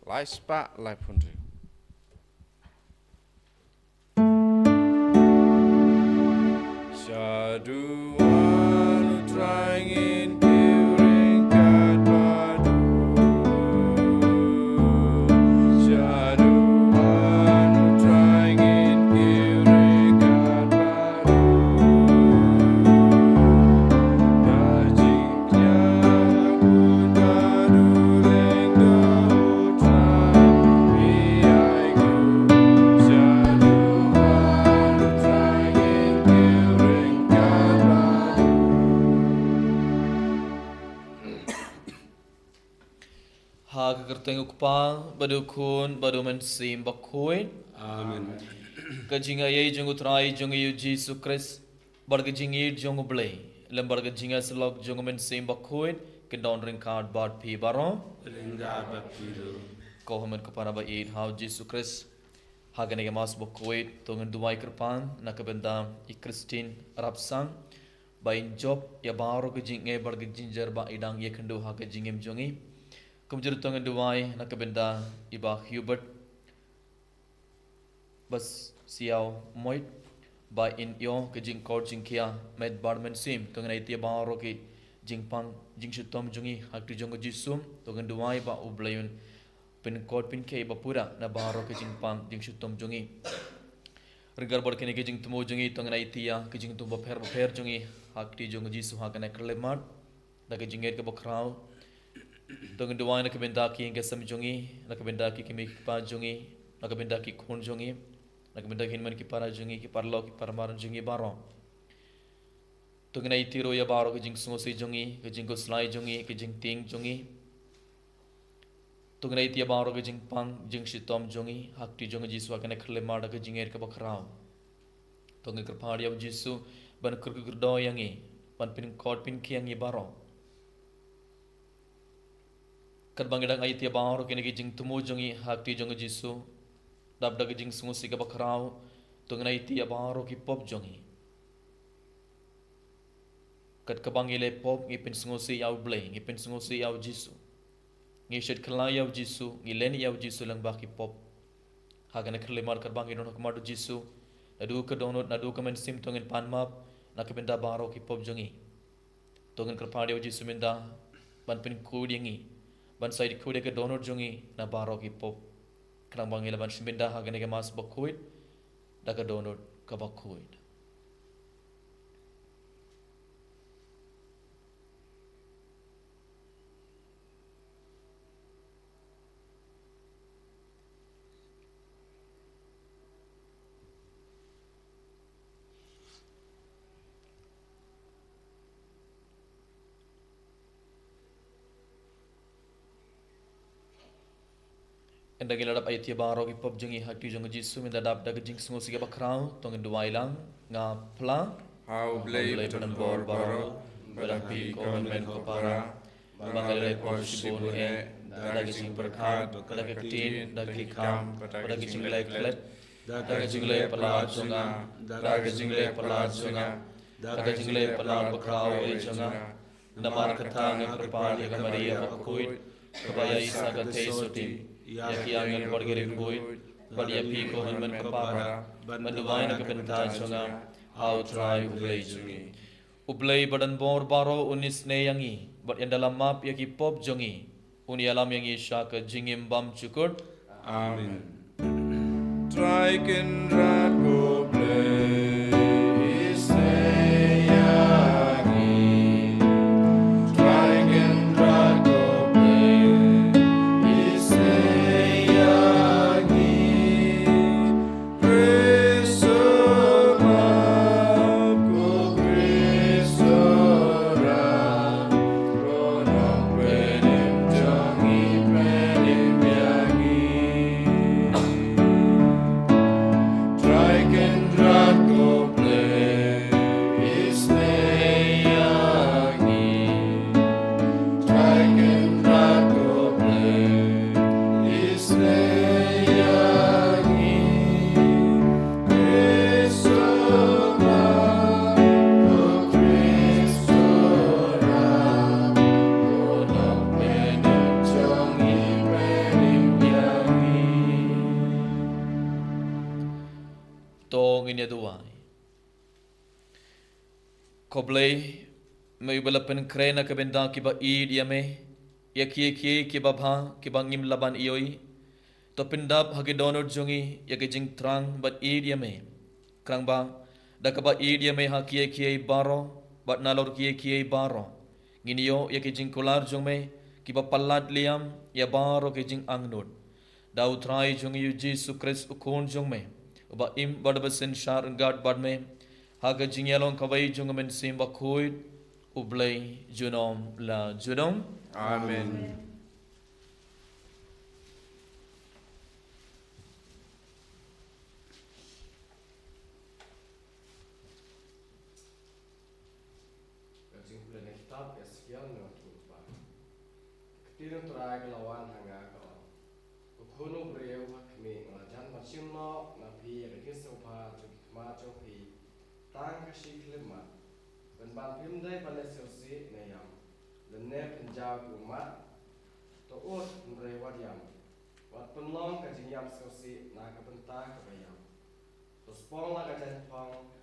Lai spa lai pundri. Syadu anu trangin kiring kat padu. Syadu anu trangin kiring kat padu. Dajiknya pun kaduleng dautrang biaiku. Syadu anu trangin kiring kat padu. Hag kerteng ukpa badukun badumen sim bakuin. Amen. Kajinga ye jung utrai jung yu Jesus Christ. Barga jingi jung blay. Lembarga jinga selok jung men sim bakuin. Kendon ring card bad pi baron. Ringgar baptido. Kau hamen kepada ba id how Jesus Christ. Hagan ye mas bakuit tungan duai kerpan nakabenda I Christine rapsang. Ba in job ya baro ke jinge barga jinjar ba idang ye kendu haga jingem jungi. Kemudian tungan duai nakabenda iba Hubert bas siau moit ba in yo ke jing kor jing kia med barmen sim tungan itia baro ke jing pang jing shutom jungi hak tu jong jisum tungan duai ba ublayun pin kod pin ke ba pura na baro ke jing pang jing shutom jungi regar bar kene ke jing tumo jungi tungan itia ke jing tumba pher jungi hak ti jong jisu hak na klemat da ke jinget ke bokrau tungan duai na kabenda ki ke sam jungi na kabenda ki mi pa jungi na kabenda ki khon jungi na kabenda ki man ki para jungi ki parlo ki parmaran jungi baro tungan ai tiro ya baro ki jing sungo si jungi ki jing ko slai jungi ki jing ting jungi tungan ai tia baro ki jing pang jing shitom jungi hak ti jungi jisu akane khle mar ka jing er ka bakrao tungan krpadi ab jisu ban kur do yangi ban pin kod pin ki yangi baro Kerbangedang ayat ya baro kene ki jing tumu jongi hakti jongi jisu dabda ki jing sungu siga bakrao tungan ayat ya baro ki pop jongi kat kabangile pop ngipin sungu si yau blay ngipin sungu si yau jisu ngishet khala yau jisu ngilen yau jisu lang baki pop hagana kerlemar kerbangidon hakmadu jisu nadu ke download nadu ke mensim tungan panmap nakabenda baro ki pop jongi tungan kerpadi yau jisu minda ban pin kudiangi ban sai dikude ke donor jungi na baro ki pop krang bangila ban shiminda hagane ke mas bakuit da ke donor ka bakuit Enda gila dap ayat ya baro ki pop jungi hakti jungi jisu minda dap da ke jing sungu siga bakrao tongen duai lang nga pla Hau blay betan bor baro. Badapi ko men ko para. Bangalai ko sibun e. Dagi jing berkat. Dagi ketin. Dagi kam. Dagi jing lay klet. Dagi jing lay pelad sunga. Dagi jing lay pelad sunga. Dagi jing lay pelad bakrao e sunga. Namar katang e perpadi ka Maria bakuit. Kabaya isa ka tesuti. Yaki angin bergerik buit, badia piko hanman kapara, banduai na kabenta sunga, how try ublay jungi. Ublay badan bor baro unis ne yangi, but yang dalam map yaki pop jungi, uni alam yangi syaka jingim bam cukur. Amin. Try can rat go play, say yangi. Try can rat go play, say yangi. Praise so much, go praise so ram. Ronong penim jangi penim yangi. Try can ini duai. Koblei may balapan krena kabenda kiba id yame ya kie kiba bha kiba ngim laban ioi to pindap hagi donor jungi ya jing trang bat id yame krang ba da kaba id yame ha kie baro bat nalor kie baro nginio ya jing kular jungme kiba palat liam ya baro jing angnut da utrai jungi yu Jesus Christ ukon jungme uba im badbasen shar gad badme haga jing yalong kabai jungmen sim ba khuit ublay junom la junom. Amen. Jumlah kitab Ezekiel nomor 4. Ketika terakhir lawan hanga kau, ukunu beriau kami ngelajan macam no nabi yang kisah cuci macam pi tang kasih kelima. Benban pimdai Palestina nayam, lene penjauh umat, toot merewat yam, wat penlong kajinyam sosi nak bentah kebayam, tospong lah kajian pong,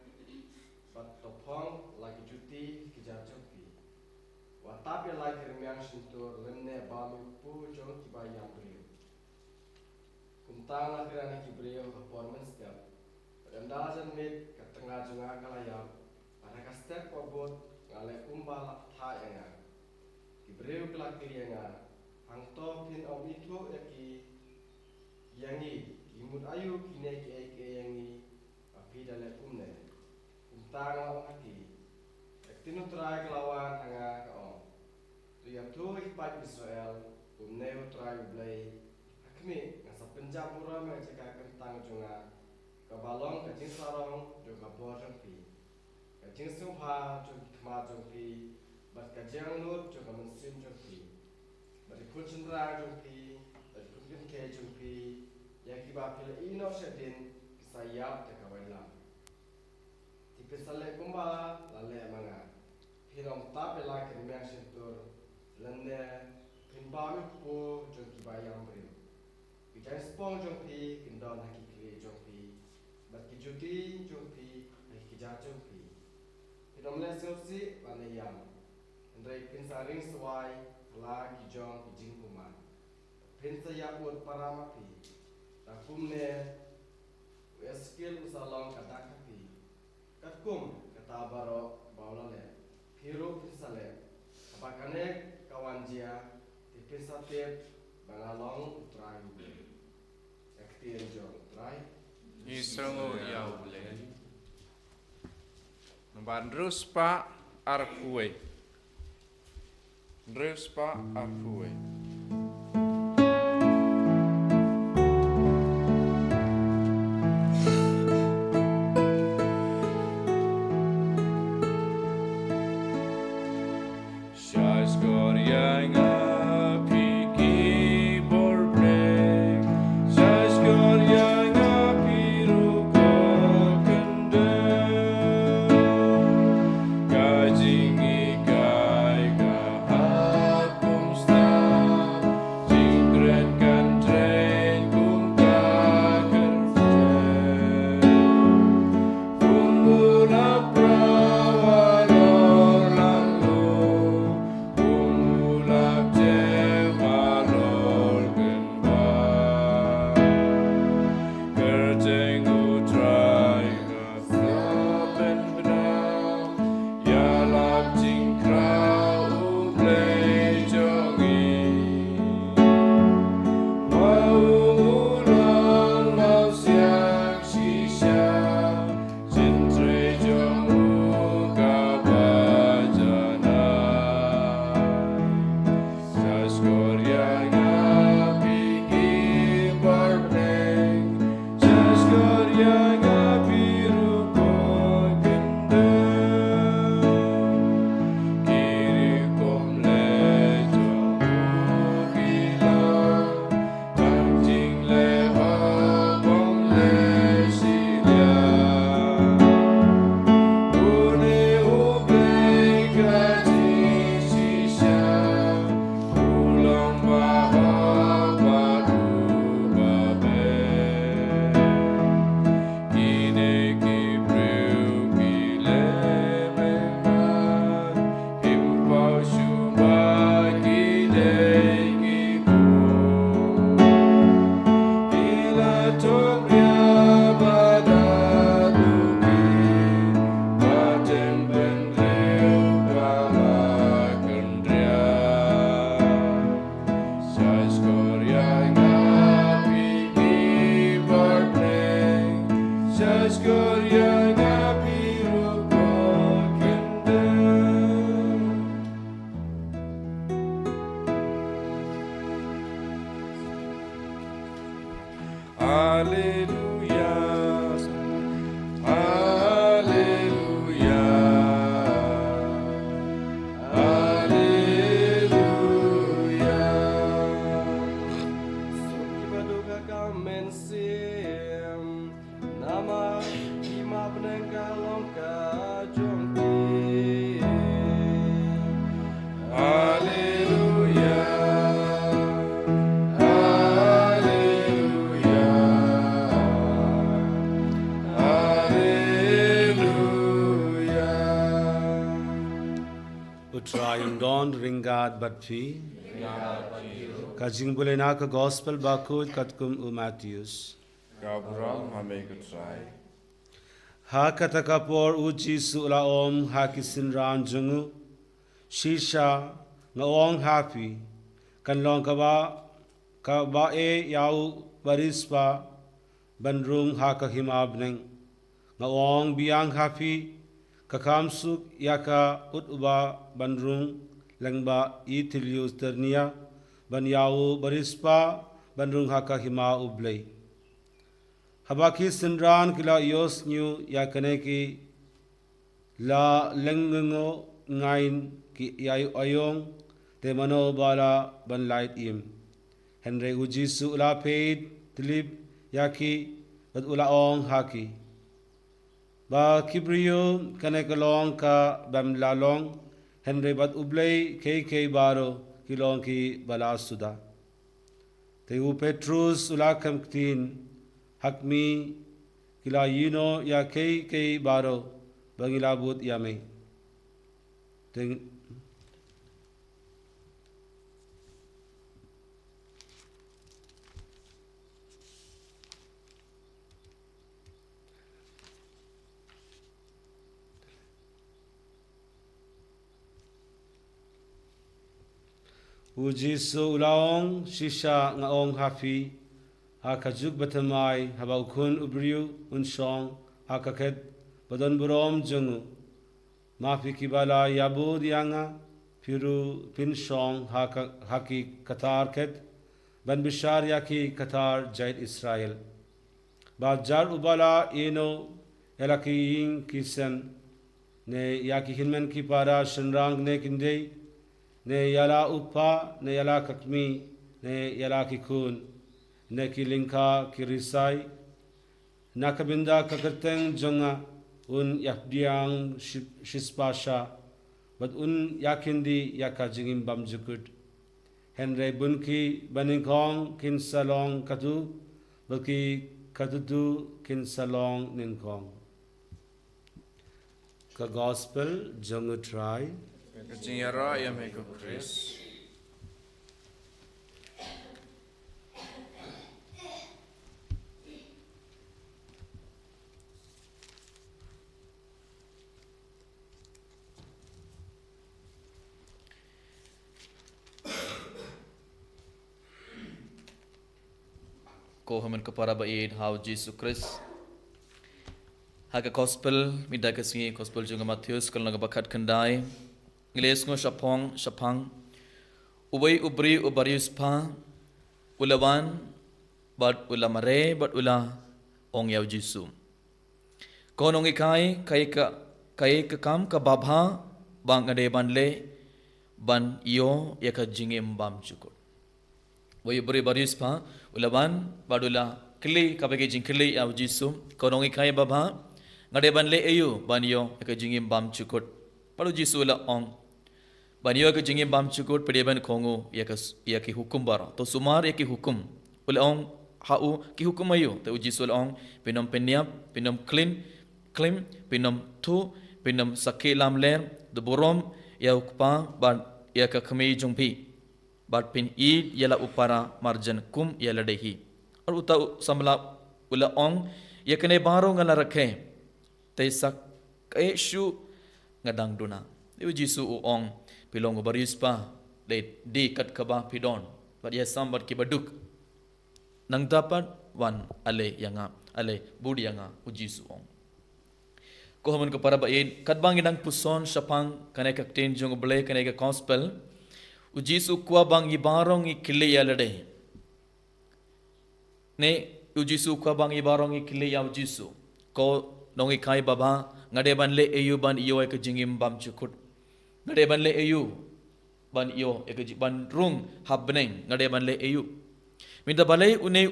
bat topong lagi cuti kejar cuti, wat tapi lagi remiang sentur lene bami pu jong kebayam beriu, kuntang lah kerana kebayam performance setiap, rendahan mit ketengah jungah kalayam. Para step forward ngale umbal thayanga kibreu kelak kirianga hangto pin omito yaki yangi imut ayu kine ke yangi api dale umne untanga hati ektinu trai kelawan hanga ka riyam tu ipat Israel umne trai blai akmi ngasa penjabura me jika kentang junga kabalong kajin sarong juga borang pi kajing sumha jong kma jong pi bat kajang lut jong kamen sim jong pi bat ikut cendra jong pi bat ikut ke jong pi yang kiba pil ino sedin kisayap te kawailam tipe sale kumba lale manga hinom tape la kemeng sentur lenne pinbami pu jong kiba yang beriu kijang spong jong pi kindon haki kli jong pi bat kijuti jong pi haki kijah jong pi Nomle sosi panayam, Andrei pinsaring suai la kijong kijing kuman, pinsaya ut paramapi, takumne Ezekiel usalong katakapi, katkum katabaro baulale, piru pinsale, kapakane kawanjia, pinsatip bangalong utrai, ektir jong utrai, Isrango yaule. Nomban ruspa arkue. Ruspa arkue. Star Hallelujah. Hallelujah. Hallelujah. Sukibaduga kamen sim nama ima penenggalong ka jongki. Hallelujah. Hallelujah. Hallelujah. Utrayan don ringad batfi. Kajing bulena ka gospel bakut katkum u Matthews. Gabriel mamegutrai. Ha katakapor u Jisu la om ha kisin ran jungu. Shisha nga ong happy. Kan long ka ba e yau barispa banrung ha ka himabneng. Nga ong biang happy. Kakamsuk yaka utuba banrung langba itilius ternia. Ban yau barispa banrung haka hima ublay. Habaki sinran kila yos nyu yakaneki la lengungo ngain ki yayu ayong te mano bala ban light im. Henry ujisu ula paid tilib yaki bat ula ong haki. Ba kibriyo kanekalong ka bam lalong Henry bat ublay kay baro kilong ki balasuda. Te u Petrus ulakam ktin hakmi kila yino ya kay baro bangilabut yame. Ujisu ulaong shisha nga ong hafi hakajuk batamay habaukun ubriu unsong hakaket badon burom jungu mafi kibala yabud yanga piru pinshong haki katar ket ban bishar yaki katar jait Israel bajar ubala ino elaki ying kisen ne yaki hinmen ki para shenrang ne kindei ne yala upa ne yala kakmi ne yala kikun ne kilinka kirisai nakabinda kakerteng jonga un yakdiang shispasha but un yakindi yakajingim bamjukut henry bunki baningkong kin salong katu baki katutu kin salong ninkong ka gospel jongu try Kajingara yamego Chris. Ko haman kepada baid how Jesus Christ haga gospel mida kasi gospel juga Matius kalau naga bakat kendai Ngiles ngo shapang ubay ubri ubarius pa ulawan bad ulamare bad ula ong yaw Jisu konong ikai kai ka kam ka babha bang ade banle ban iyo yaka jingim bam chukot way ubri barius pa ulawan bad ula kli kabage jing kli yaw Jisu konong ikai babha ngade banle ayu ban iyo yaka jingim bam chukot palu Jisu ula ong Banyo ke jingim bam cukut pediban kongu ya ki hukum bara to sumar ya ki hukum ulong hau ki hukum ayu te uji sulong pinom peniap pinom clean pinom tu pinom sakilam ler de borom ya ukpa ban ya ka khmi jungpi bat pin id yala upara marjan kum yala dehi और उता समला उला ओंग ये कने बारो ngala rakhe te sak eshu ngadang duna de Jisu ong pilong barispa de di kat kaba pidon but ya sambat ki baduk nang dapat wan ale yanga ale budi yanga Jisu ong ko haman ko para ba in kat bang inang puson sapang kane ka tin jong ble kane ka gospel Jisu kwa bang ibarong ikile yalade ne ujisu kwa bang ibarong ikili ya ujisu ko nong ikai baba ngade ban le ayu ban iyo ek jingim bam chukut ngade ban le ayu ban iyo ek ban rung habneng ngade ban le ayu minta balai une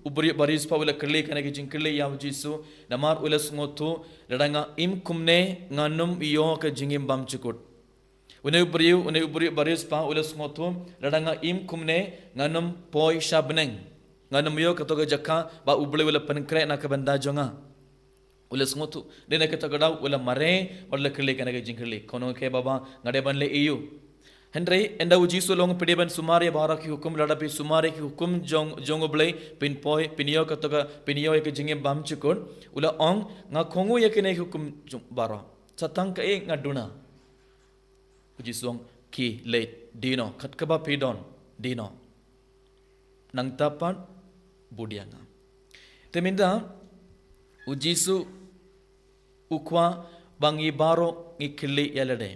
ubri baris pa ula kerle kana ke jingkle ya ujisu namar ulas ngotu ledanga im kumne nganum iyo ke jingim bam chukut une ubri baris pa ulas ngotu ledanga im kumne nganum poi shabneng nganum yo katoga jakka ba ubli ula pankre na ka banda jonga ulas ngotu dena kata gadau ula mare wala kerle kana ke jingkle kono ke baba ngade ban le iyo Henry enda ujisu long pediban sumari bara ki hukum ladapi sumari ki hukum jong oblai pin poi pinio katoga pinio ek jinge bam chukun ula ong nga khongu yakine hukum bara satang ka e ngaduna ujisong ki late dino khatkaba pidon dino nang tapan budianga teminda ujisu ukwa bangi baro ngikli yalade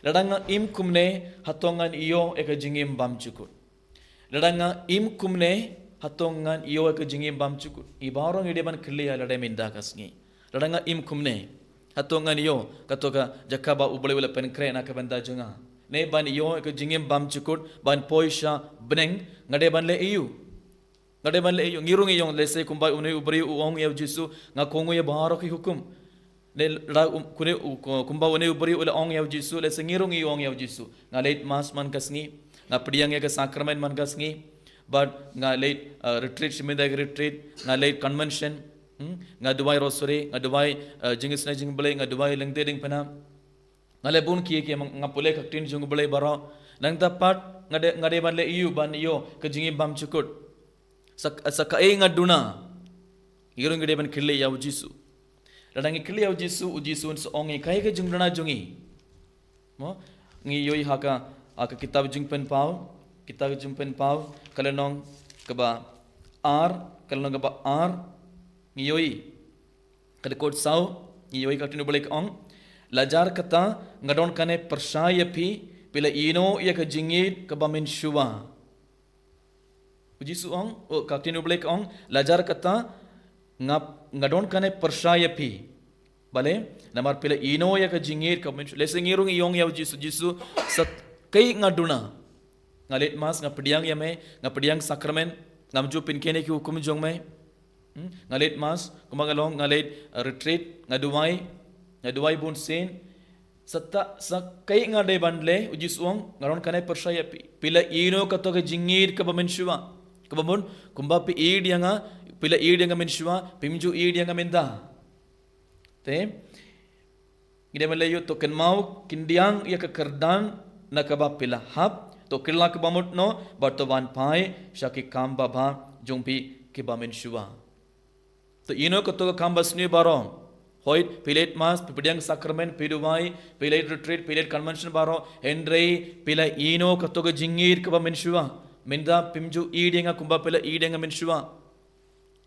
ladanga im kumne hatongan iyo ek jingim bam chukut ladanga im kumne hatongan iyo ek jingim bam chukut ibaro ngideban kli yalade minda kasngi ladanga im kumne hatongan iyo katoka jakaba ubole wala penkre na ka banda junga ne ban iyo ek jingim bam chukut ban poisha bneng ngade ban le iyo ngirung iyong lese kumbai une ubri uong ya jisu nga kongu ya baharo ki hukum ne la kune kumba une ubri ula ong ya jisu lese ngirung iyong ya jisu nga late mas man kasngi nga pediang ya ka sacrament man kasngi but nga late retreat shimida retreat nga late convention nga duwai rosary nga duwai jingis na jingbale nga duwai lengte ding pana nga le bun ki ke nga pule kaktin jingbale baro nang tapat ngade ban le iyu ban iyo ka jingi bam chukut sakae ngaduna ngirung gede ban kille ya ujisu ladang kille ya ujisu so ongi kai ke jungdana jungi mo ngi yoi haka kitab jungpen pau kalenong kaba kalenong kaba ngi yoi kadekot sau ngi yoi katinu balik ong lajar kata ngadon kane persaya pi pila ino ya ka jingit kaba min shuwa ujisu ong kaktinu blek ong lajar kata ngadon kane persaya pi bale namar pila ino ya ka jingir ka lese ngirung iyong ya ujisu sat kai ngaduna ngalet mas ngapediang ya me ngapediang sakramen ngamju pinkene ki hukum jong me ngalet mas kumagalong ngalet retreat ngaduai bun sen satta sakai ngade bandle ujisu ong ngadon kane persaya pi pila ino katoga jingir ka bamenshuwa kababon kumba pi idianga pila idianga menshua pimju idianga menda te gide melayu to kenmau kindiang ya ka kerdan nakaba pila hab to killa ka bamut no bartoban pai shaki kam baba jongpi ke ba menshua to ino ko to kam basni baro hoit pilet mas pidiang sacrament piduwai pilet retreat pilet convention baro henry pila ino ko to jingir ka ba menshua minda pimju idenga kumba pela idenga menshua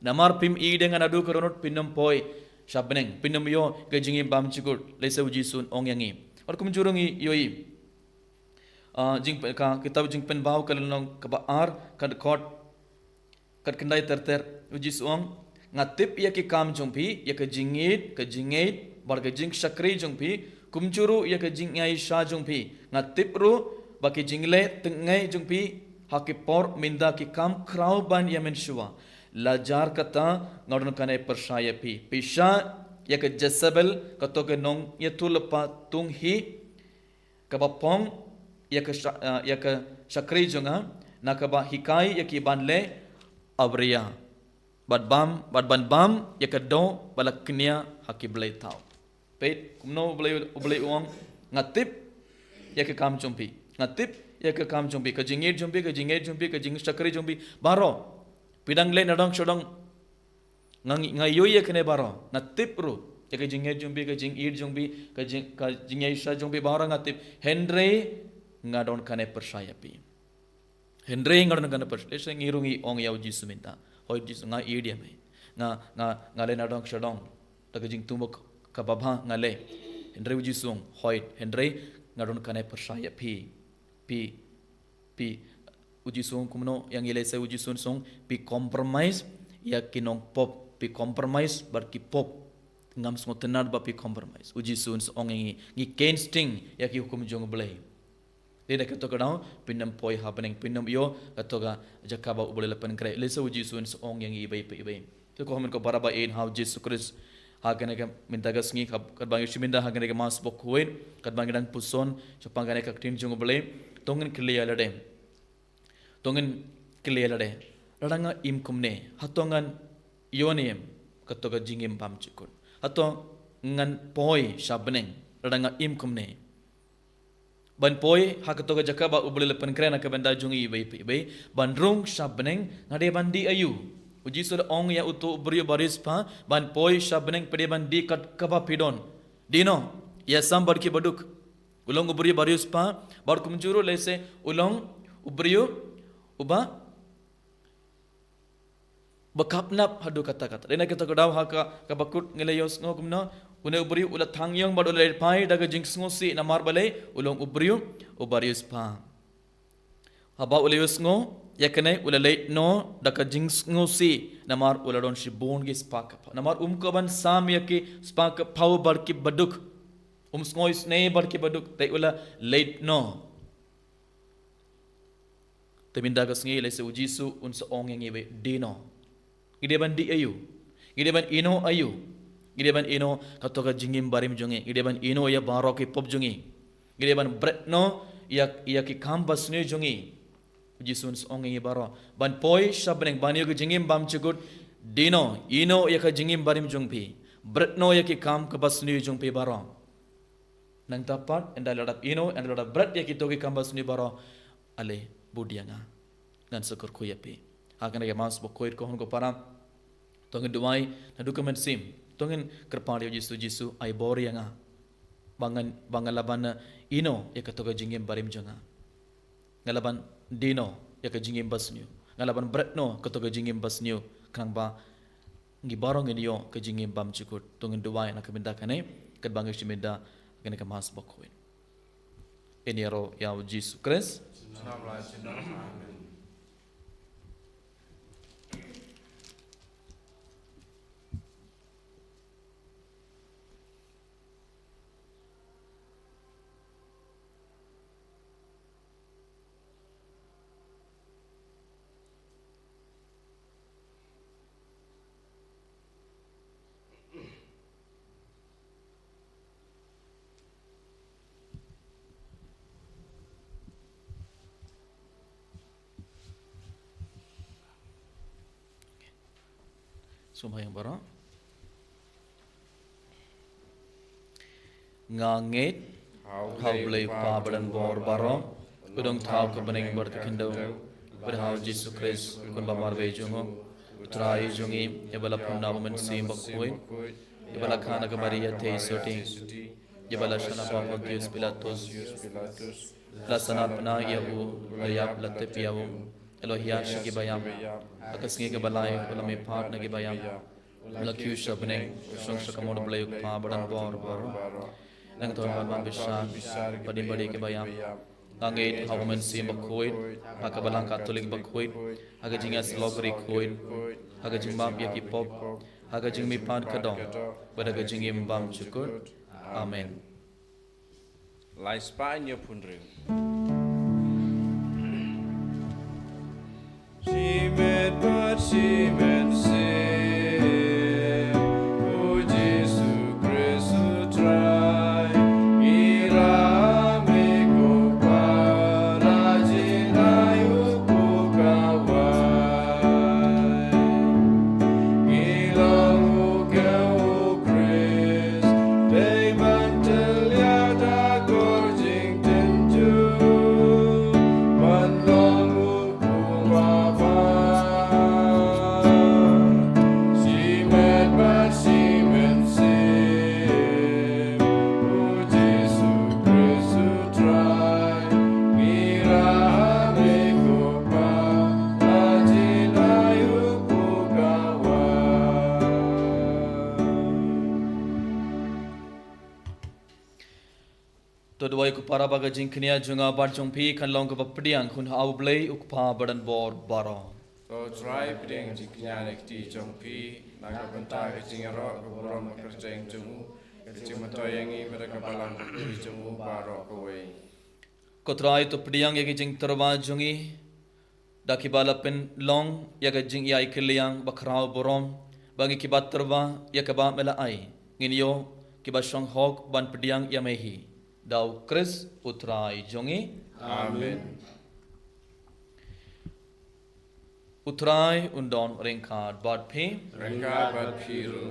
namar pim idenga nadu koronot pinum poi shabneng pinum yo gajingi bam chikur lesa uji sun ong yangi or kum jurungi yoi jing ka kitab jing pen bau kalong ka ar kad kot kad kendai terter uji suang ngatip ya ki kam jongpi ya ka jingit bar ka jing shakri jongpi kumjuru ya ka jing ngai sha jongpi ngatip ru baki jingle tengai jongpi hakipor minda ki kam krau ban yamen shua lajar kata ngadon kane persaya pi pisha ya ke Jezebel kato ke nong yatul pa tung hi kabapong ya ke shakri jonga nakaba hikai ya ki banle abria bad ban bam ya ke do balaknya hakiblai tau pet kumno blai uang ngatip ya ke kam chumpi ngatip ya ke kam jombi ke jingir jombi ke jing shakri jombi baro pidang le nadang shodang ngayoy ya kene baro natip ru ya ke jingir jombi ke jingir jombi ke jingay sha jombi baro ngatip henry ngadon kane persaya pi henry ngadon kane persaya lesa ngirungi ong yaw jisu minta hoy jisu nga idia me nga le nadang shodang ta ke jing tumok ka babha ngale henry ujisung hoy henry ngadon kane persaya pi uji sung kumno yang ilai se uji sun sung pi compromise ya kinong pop pi compromise bar ki pop ngam sung tenar ba pi compromise uji sun ong ngi ken sting ya ki hukum jong belai dia nak kata kau pinam poi happening pinam yo kata ga jakaba boleh lepan krai lesa uji sun ong yang ibai tu ko hamen ko baraba in how Jesus Christ hagane ka minta ga sngi kat bang shiminda hagane ga mas bok huin kat bang dan puson chapang gane ka tin jong belai tongen clear lade tongen clear lade radanga im kumne hatongan yonem kata ga jingim pam chikun atong ngan poi shabneng radanga im kumne ban poi hakato ga jakaba ubule lepan krena ka banda jungi ibai ban rung shabneng ngade bandi ayu uji sur ong ya utu brio baris pa ban poi shabneng pede bandi kat kaba pidon dino ya sambar ki baduk ulong ubrio baris pa bar kumjuru lese ulong ubrio uba bakapnap hadu kata-kata dena kita kedaw haka kabakut ngelayos ngogumna une ubrio ulat thangyong bad ulai pai daga jingsngosi namar balai ulong ubrio ubarius pa haba ulayos ngo yakane ulalai no daga jingsngosi namar uladon shibon gi spak namar umkaban sam yake spak pau barki baduk sngois ne barki baduk tai ula late no teminda gasngi lese ujisu unsa ong yang ibe dino gideban di ayu gideban ino ayu gideban ino katoka jingim barim jonge gideban ino ya barok pop jonge gideban bretno ya ki kambas ne jonge jisun ong ngi baro ban poi shabneng ban yo jingim bam chugut dino ino ya ka jingim barim jongpi bretno ya ki kam ka bas ne jongpi baro nang tapat enda ladap ino enda ladap bret ya ki toki kambas ne baro ale budianga dan syukur ku yapi akan dia mas bokoir ko hon ko para tongen duai na dokumen sim tongen kerpari jisu ai borianga bangan laban ino ya katoga jingim barim jonga ngalaban dino ya ka jingim basnyu ngalaban bretno katoga jingim basnyu krang ba ngi barong inyo ka jingim bam chukut tongen duai na kabinda kane kat bangai shimeda kane ka mas bokoir eniaro ya Jesus Christ Amen. Sumayang bara ngangit hau blai pa badan bor baro udong thau ka baning bar ka khindo berhau Jesus Christ kun bamar be jungo trai jungi ebala punna men sim bakoi ebala khana ka maria the soti ebala shana pa Dios Pilatus lasana pna yahu layap latte piawu Elohia shiki bayam akas ngi ke balai ulame phat na ke bayam lakyu shabne shong shakamod blayuk pa badan bor bor nang thon ban bishan badi badi ke bayam ngait hawmen sim bakhoi akabalang katolik bakhoi aga jinga slogri khoi aga jimbam yaki pop aga jingmi phat kadong badaga jingim bam chukur amen Lai Spanje punring. Simen sim, o Jesu Christu trai, irame ko para jinai ukukawai, ilang ukau Christ, day mantel yada gorjing tentu, manlong ukukawai. Toy ku para baga jingknia junga bar jongpi kan long ka padiang kun au blei ukpa badan bor baro. So try piding jiknya nekti jongpi naga bentar kecing ro keburom kerjeng jemu kecing matoyangi pada kebalang kuri jemu barok kawai. Ko try to padiang yagi jing terwa jungi daki bala pen long yaga jing yai kiliang bakrau borom bangi kibat terwa yakaba mela ai nginyo kiba shong hok ban padiang yamehi dau Chris utrai jongi. Amen. Utrai undon ringkad bad pi Rengka bat piru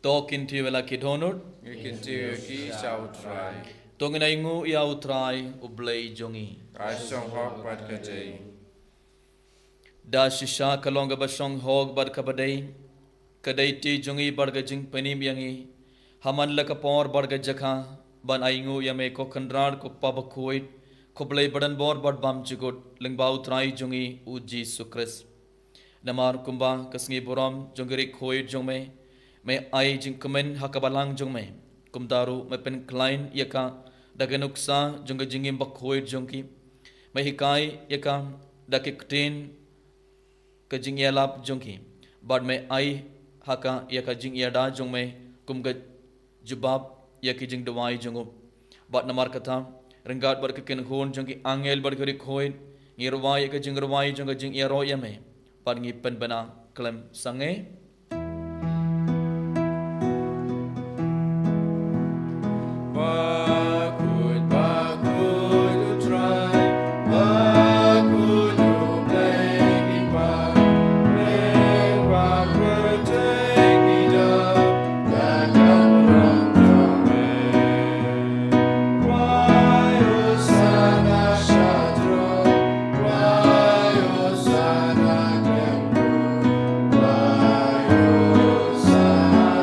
to kinti wela kidonut ngikinti ki sau try. tongina ingu ya utrai ublei jongi. Kaisong hok bat kajai. Da shisha kalonga basong hog bad kabadai kadai ti jongi barga jing panim yangi haman laka por barga jakha ban aingu yame ko kandrar ko pabakoit ko blei badan bor bad bam chigot lingbau trai jongi uji sukres namar kumba kasngi boram jongiri khoi jongme me ai jing komen hakabalang jongme kumdaru me pen klein yaka daganuksa jonga jingim bakhoi jongki me hikai yaka dakiktin ka jing yalap jongki bad me ai haka yaka jing yada jongme kumga jubab yaki jing dawai jongo bad namar kata renggat bar ken hon jongki angel bar kori khoi ngirwai ka jing rwai jonga jing yaro yame bad ngi pen bana klem sange. Bakut you try. Bakut you play ipa. Play bakut take it up. Takkan orang jome. Why you sana syadro? Why you sana kembu? Why you sana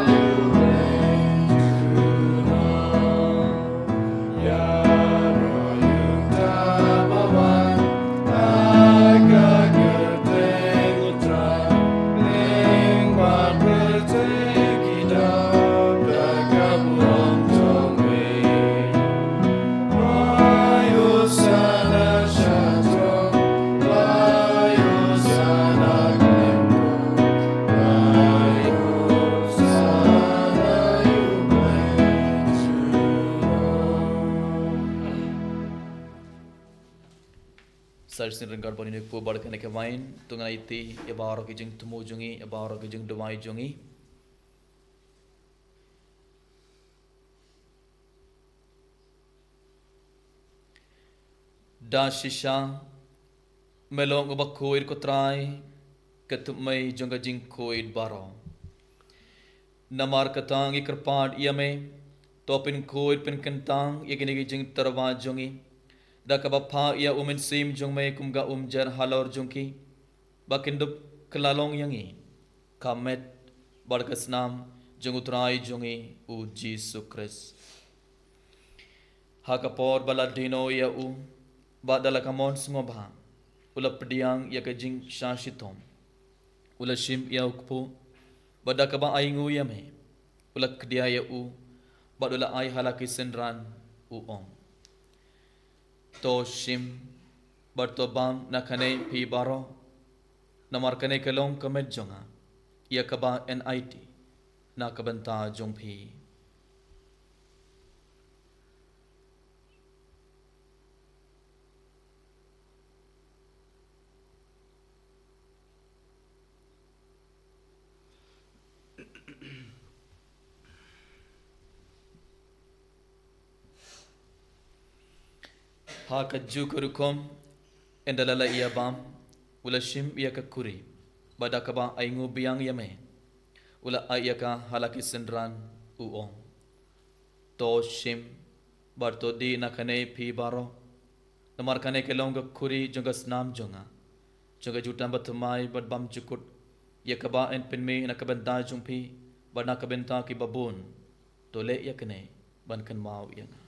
you play to know? Yaro yung tabawan, agagerdeng utra, lingwan bertekidap, dagabuang tongwe. Wayo sana syadro, wayo sana klembo, wayo sana yublay Sarsin renggat bani pu bar kene ke wain tunga iti ya baro ki jing tumu jungi ya baro ki jing dawai jungi. Da shisha melong bakoir ko trai ketumai jonga jing koid baro namar katang ikrpad yame topin koid pin kentang yagini jing tarwa jongi da kabapha ya umen sim jongme kumga umjar halor jongki bakindup kelalong yangi kamet barkasnam jongutrai jongi u Jesu Christ hakapor baladino ya u badala kamon sngobha ula pediang ya kajing shashitom ula shim ya ukpo badakaba aingu yame ula kdia ya u badula ai halaki senran u om to shim bartobam nakane pi baro namar kane kalong kamet jonga ya kaba NIT nakabanta jongpi ha kaju kurukom endalala iya bam ula shim iya ka kuri badakaba aingu biang yame ula ayaka halaki sendran uong to shim barto di nakane pi baro namar kane kelong kuri jonga snam jonga jutam batumai bad bam chukut yakaba en penme nakabenta jumpi bad nakabenta ki babun to le yakane ban kan mau yanga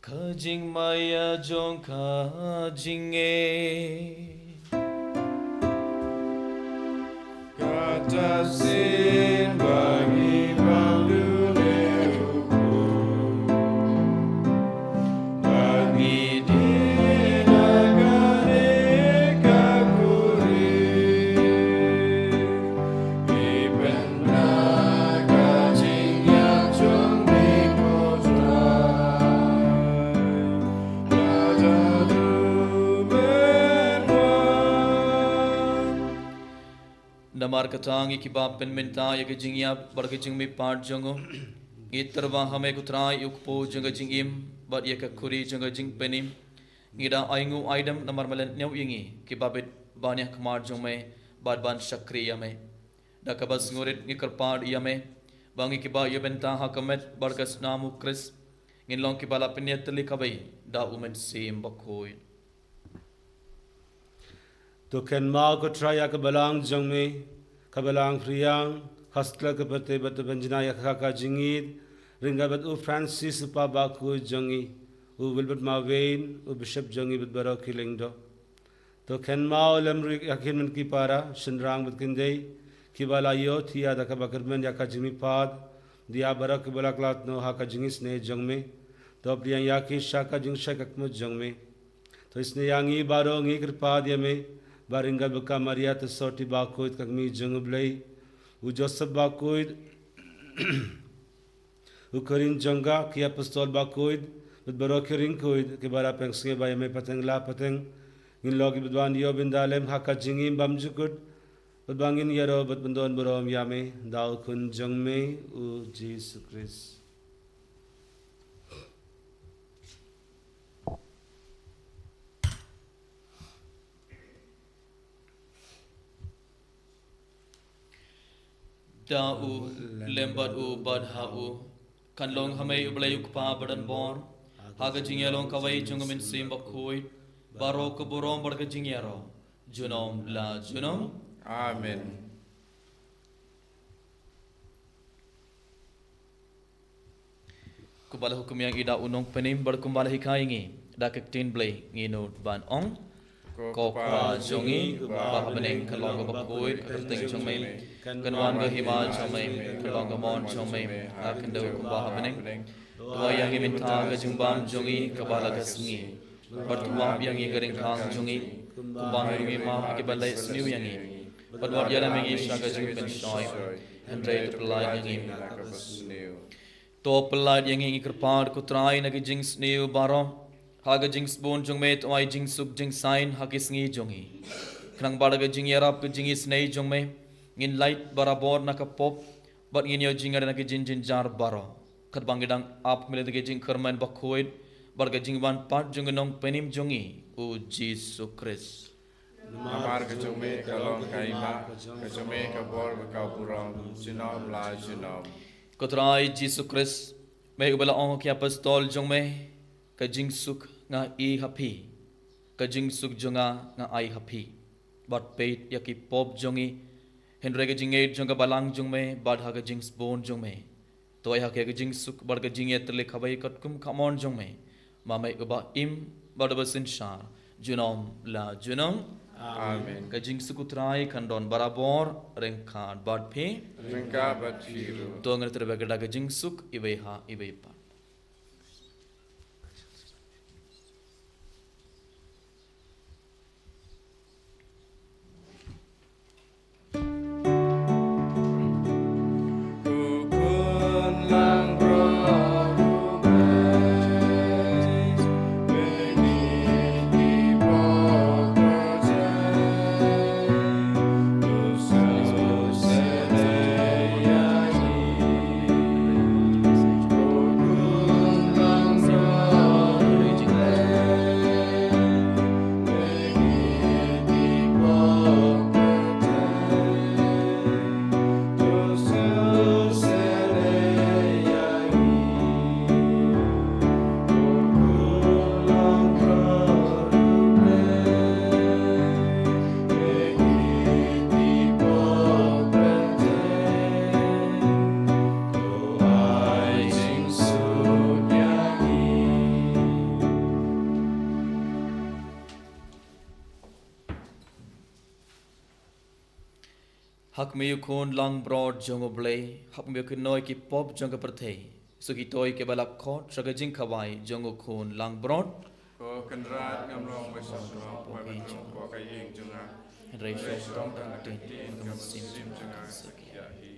Kajing maya jong kajing Kata sin bagi balune hukum bagi dinagane kakuri ibenda kajing yang jong dikodrai Raja Namar katang ikibap pen menta ya kajing ya bar kajing mi part jongo Itarwa hame kutrai ukpo jonga jingim bat ya kakuri jonga jing penim Ngida aingu aidam namar malen nyau yingi kibabit banyak kamar jongme bad ban shakri yame Dakabas ngurit ngikar part yame Bangi kiba yabenta hakamet barkas namu kris Nginlong kibala penyet telikabai da umen sim bakoy तो केनमाल को ट्राया के बलांग जंगमे कबलांग फ्रियांग हस्तला के पते बत बंजना यखा का जिंगीद रिंगा बत उ फ्रांसिस पा बाकु जंगी उ विलबत मावेन उ बिशप जंगी बत बरो किलिंगदो तो केनमाल लमरी यकिन मन की पारा शिनरांग बत किंदे की बाला यो थिया द कबकरमन यखा जिमी पाद दिया बरो के बला क्लात नो हा का जिंगी स्ने जंगमे तो अपलियां याकी शाका जिंग शककम जंगमे तो इसने यांगी बारो ngi कृपा दियमे Baringal buka Maria te sorti bakoid kagmi jungublei u Joseph bakoid u Corin janga ki apostol bakoid bud barokirin koid ke bara pengsinge ba yame patengla pateng ngin logi budwan yo bindalem haka jingim bamjukut bud bangin yaro bud bundon borom yame dal kun jangme u Jesus Christ Da u lembat u bad ha u kan long hamay ublay ukpa badan bon haga jingyalong kaway jungamin sim bakoy baro ko borom barga jingyaro junom la junom Amen kubala hukum yang ida unong penim berkumbala hikaingi da kektin blay ngino ban ong Kokra jongi bahabeneng kalong bakoy kerting chomay kanwan ga himal chomay kalong mon chomay akendo bahabeneng dua yang iminta ga jumbam jongi kabala gasngi bertuam yang igaring kang jongi kumbang rumi ma kibalai sniu yangi badwar yana mengi shaga jung pen shoy andre pelai yangi to pelai yangi ikrpad kutrai nagi jing sniu barom Haga jing spoon jung me to ai jing suk jing sign hagis ngi jongi krang baraga jing yarap ke jing is nei jung me ngin light barabor na ka pop but ngin yo jing na ke jin jin jar baro khat bangidang ap mele ke jing kharman bakhoid barga jing ban pat jung nong penim jongi o Jesus Christ Namar ke jome kalong kaima ke jome ke bor ka burong jinom la jinom kotrai Jesus Christ me ubala ong ki apostol jung me ka jing suk nga I happy ka jing suk jonga nga I happy but peit yaki pop jongi henre ka jing eight jonga balang jong me bad ha ka jing bone jong me to ai ha ka jing suk bar ka jing et le khabai katkum khamon jong me ma mai uba im bad basin shar junom la junom Amen ka jing suk utrai khandon barabor reng khan bad phe Ringka bat firu to ngar ter bagada ka jing suk ibai ha ibai pa Ku hak me yukun lang broad jongo blay hak me yukun noi ki pop jongo perthei so ki toy ke balak khot saga jing khawai jongo khun lang broad ก็กันราดงำลองไปสองรอบไปบรรทุกก็กระยิงจังอ่ะ rai เร so ชต้องตั้งแต่ที่กับซิมจังอ่ะสักอย่างที่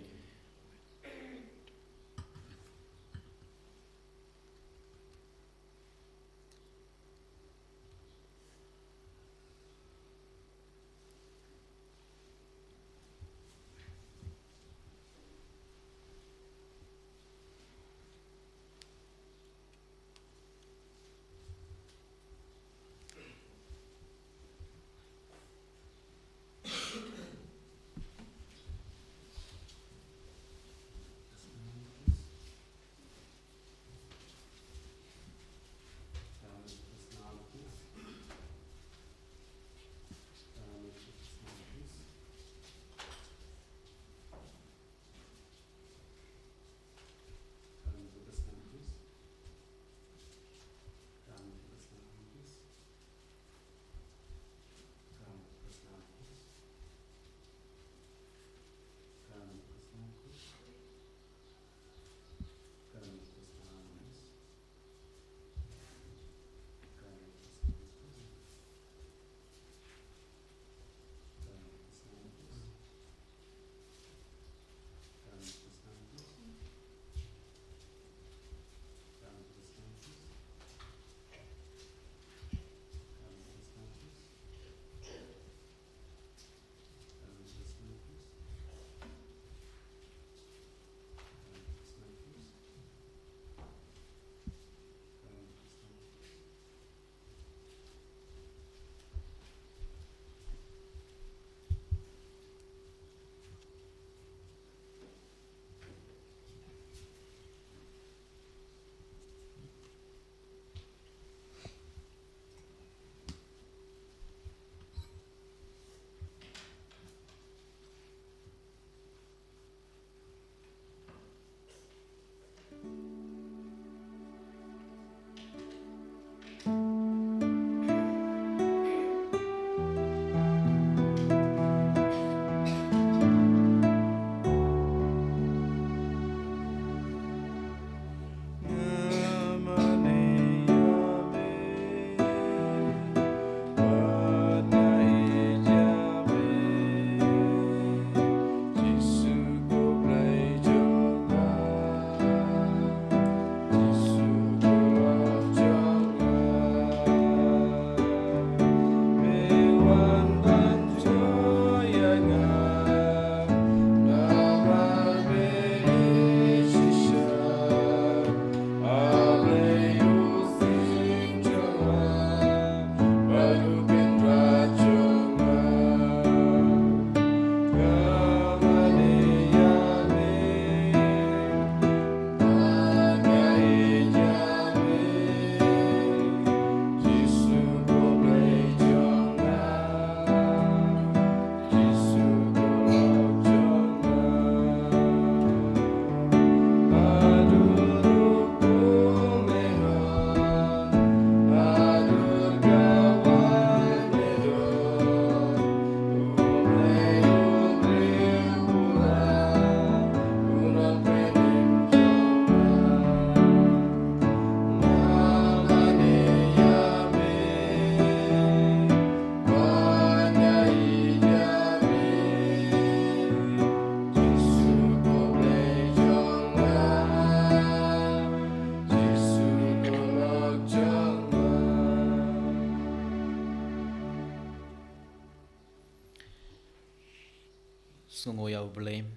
sungoyaw blame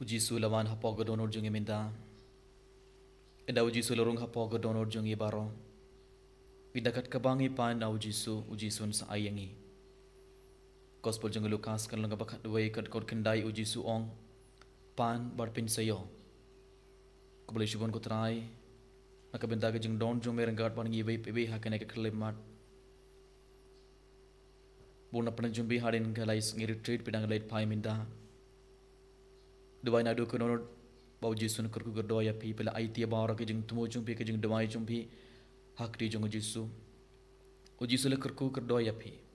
uji sulawan hapog donor jungi minta eda uji sularung hapog donor jungi baro idakat kabangi pan na uji sun sa ayangi gospel jungi Lukas kan langa bakat way kat kod kendai uji su ong pan barpin sayo ko boleh shubon ko try nakabenta ka jung don jung mereng gat pan ngi bay pebe hakane ka klemat Buna pernah jumpi harin galais ngi retreat pidang late pai minda. Duwai nadu kono bau jisun kerku gerdoya pi pela aitia bawra ke jeng tumo jumpi ke jeng duwai jumpi hak di jong jisu. Ujisu le kerku gerdoya pi